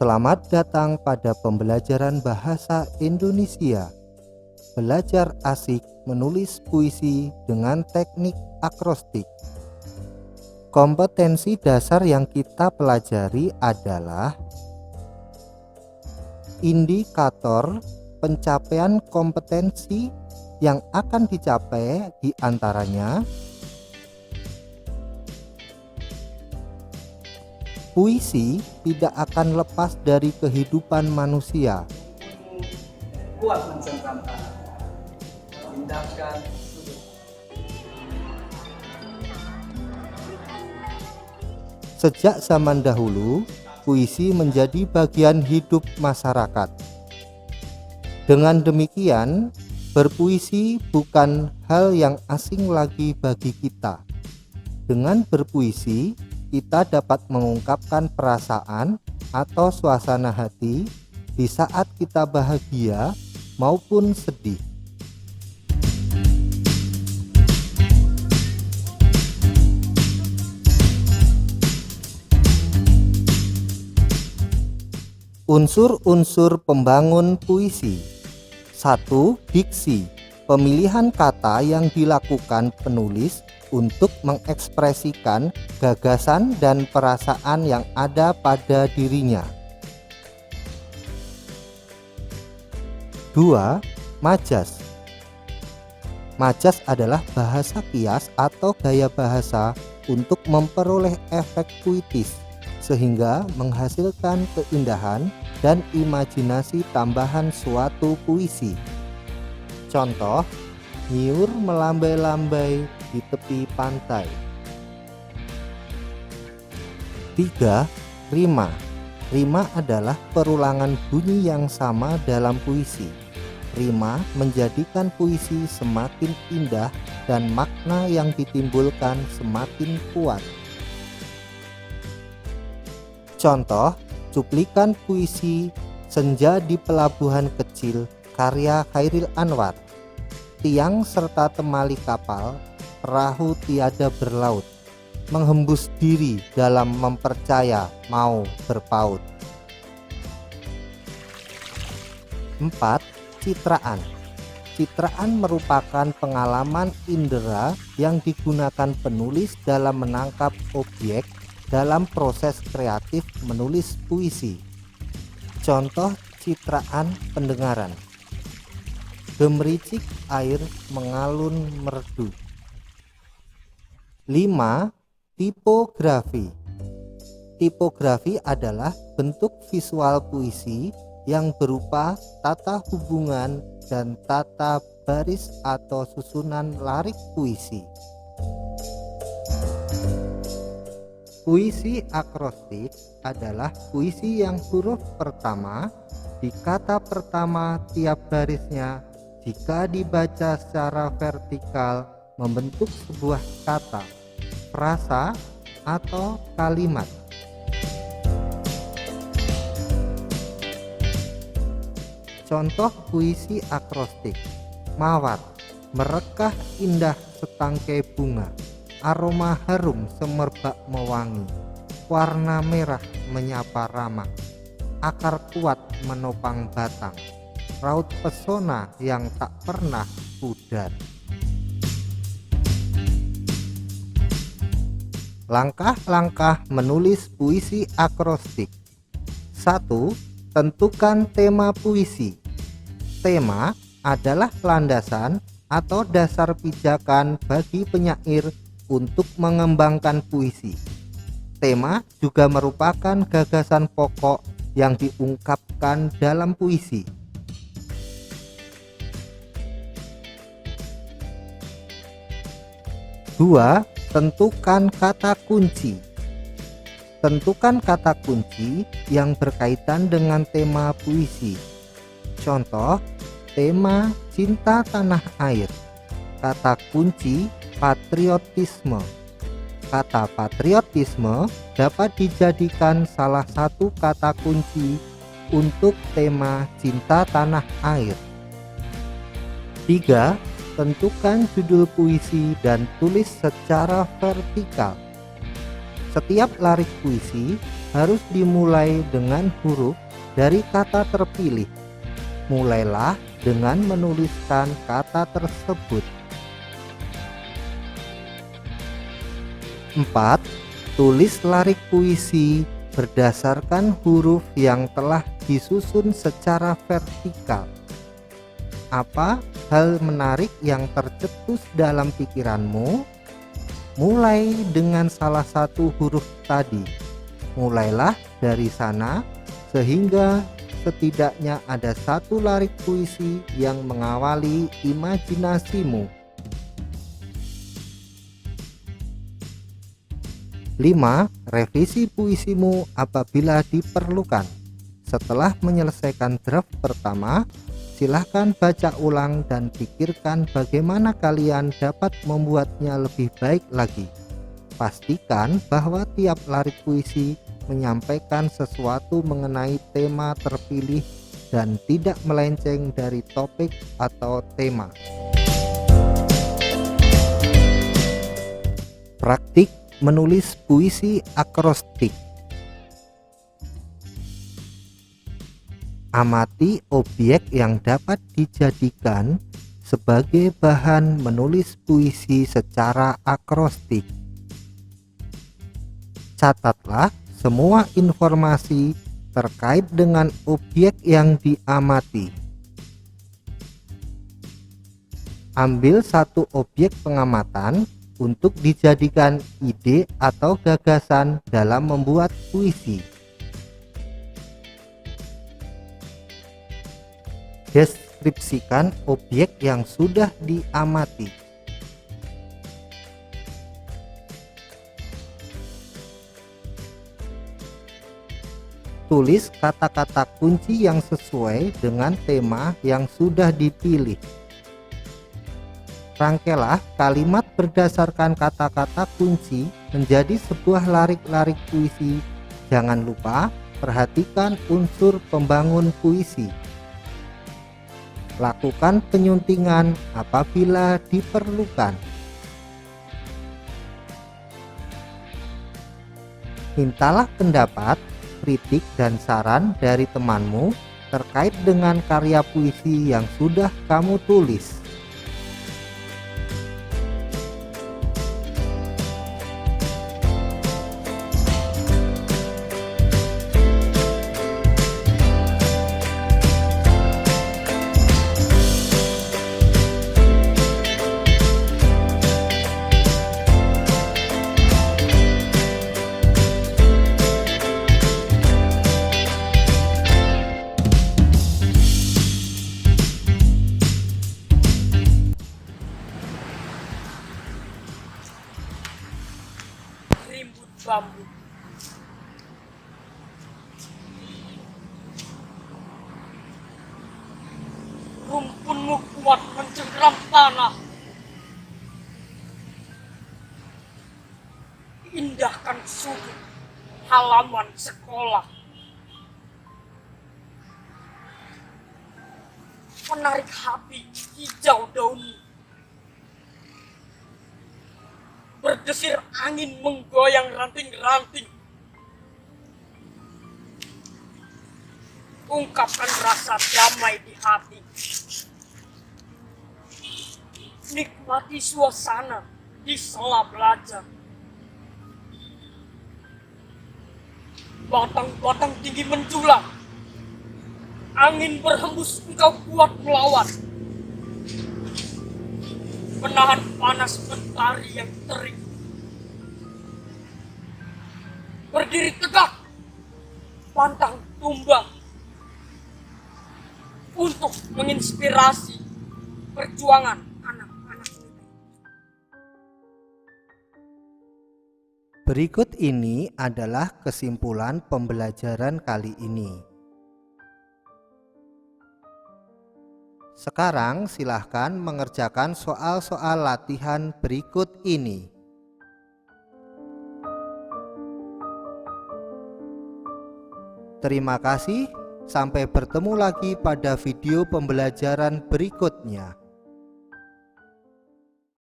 Selamat datang pada pembelajaran bahasa Indonesia. Belajar asik menulis puisi dengan teknik akrostik. Kompetensi dasar yang kita pelajari adalah indikator pencapaian kompetensi yang akan dicapai di antaranya puisi tidak akan lepas dari kehidupan manusia. Kuat mencengkramkan, indahkan sudut. Sejak zaman dahulu, puisi menjadi bagian hidup masyarakat. Dengan demikian, berpuisi bukan hal yang asing lagi bagi kita. Dengan berpuisi, kita dapat mengungkapkan perasaan atau suasana hati di saat kita bahagia maupun sedih. Unsur-unsur pembangun puisi. 1. Diksi. Pemilihan kata yang dilakukan penulis untuk mengekspresikan gagasan dan perasaan yang ada pada dirinya. 2. Majas. Majas adalah bahasa kias atau gaya bahasa untuk memperoleh efek puitis sehingga menghasilkan keindahan dan imajinasi tambahan suatu puisi. Contoh, nyiur melambai-lambai di tepi pantai. 3. Rima. Rima adalah perulangan bunyi yang sama dalam puisi. Rima menjadikan puisi semakin indah dan makna yang ditimbulkan semakin kuat. Contoh, cuplikan puisi Senja di Pelabuhan Kecil karya Chairil Anwar. Tiang serta temali kapal, perahu tiada berlaut, menghembus diri dalam mempercaya mau berpaut. 4. Citraan. Citraan merupakan pengalaman indera yang digunakan penulis dalam menangkap objek dalam proses kreatif menulis puisi. Contoh citraan pendengaran. Gemericik air mengalun merdu. 5. Tipografi. Tipografi adalah bentuk visual puisi yang berupa tata hubungan dan tata baris atau susunan larik puisi. Puisi akrostik adalah puisi yang huruf pertama di kata pertama tiap barisnya jika dibaca secara vertikal membentuk sebuah kata, frasa, atau kalimat. Contoh puisi akrostik. Mawar, merekah indah setangkai bunga, aroma harum semerbak mewangi, warna merah menyapa ramah, akar kuat menopang batang, raut pesona yang tak pernah pudar. Langkah-langkah menulis puisi akrostik. 1. Tentukan tema puisi. Tema adalah landasan atau dasar pijakan bagi penyair untuk mengembangkan puisi. Tema juga merupakan gagasan pokok yang diungkapkan dalam puisi. 2. Tentukan kata kunci. Tentukan kata kunci yang berkaitan dengan tema puisi. Contoh, tema cinta tanah air. Kata kunci patriotisme. Kata patriotisme dapat dijadikan salah satu kata kunci untuk tema cinta tanah air. 3. Tentukan judul puisi dan tulis secara vertikal. Setiap larik puisi harus dimulai dengan huruf dari kata terpilih. Mulailah dengan menuliskan kata tersebut. 4. Tulis larik puisi berdasarkan huruf yang telah disusun secara vertikal. Apa hal menarik yang tercetus dalam pikiranmu? Mulai dengan salah satu huruf tadi. Mulailah dari sana sehingga setidaknya ada satu larik puisi yang mengawali imajinasimu. 5. Revisi puisimu apabila diperlukan. Setelah menyelesaikan draft pertama, silahkan baca ulang dan pikirkan bagaimana kalian dapat membuatnya lebih baik lagi. Pastikan bahwa tiap larik puisi menyampaikan sesuatu mengenai tema terpilih dan tidak melenceng dari topik atau tema. Praktik menulis puisi akrostik. Amati objek yang dapat dijadikan sebagai bahan menulis puisi secara akrostik. Catatlah semua informasi terkait dengan objek yang diamati. Ambil satu objek pengamatan untuk dijadikan ide atau gagasan dalam membuat puisi. Deskripsikan objek yang sudah diamati. Tulis kata-kata kunci yang sesuai dengan tema yang sudah dipilih. Rangkailah kalimat berdasarkan kata-kata kunci menjadi sebuah larik-larik puisi. Jangan lupa perhatikan unsur pembangun puisi. Lakukan penyuntingan apabila diperlukan. Mintalah pendapat, kritik, dan saran dari temanmu terkait dengan karya puisi yang sudah kamu tulis. Rimbun bambu, rumpunmu kuat mencengkeram tanah. Indahkan sudut halaman sekolah. Menarik hati hijau daunmu. Berdesir angin menggoyang ranting-ranting. Ungkapkan rasa damai di hati. Nikmati suasana di sela belajar. Batang-batang tinggi menjulang. Angin berhembus, engkau kuat melawan. Menahan panas mentari yang terik. Berdiri tegak, pantang tumbang, untuk menginspirasi perjuangan anak-anak muda. Berikut ini adalah kesimpulan pembelajaran kali ini. Sekarang silahkan mengerjakan soal-soal latihan berikut ini. Terima kasih, sampai bertemu lagi pada video pembelajaran berikutnya.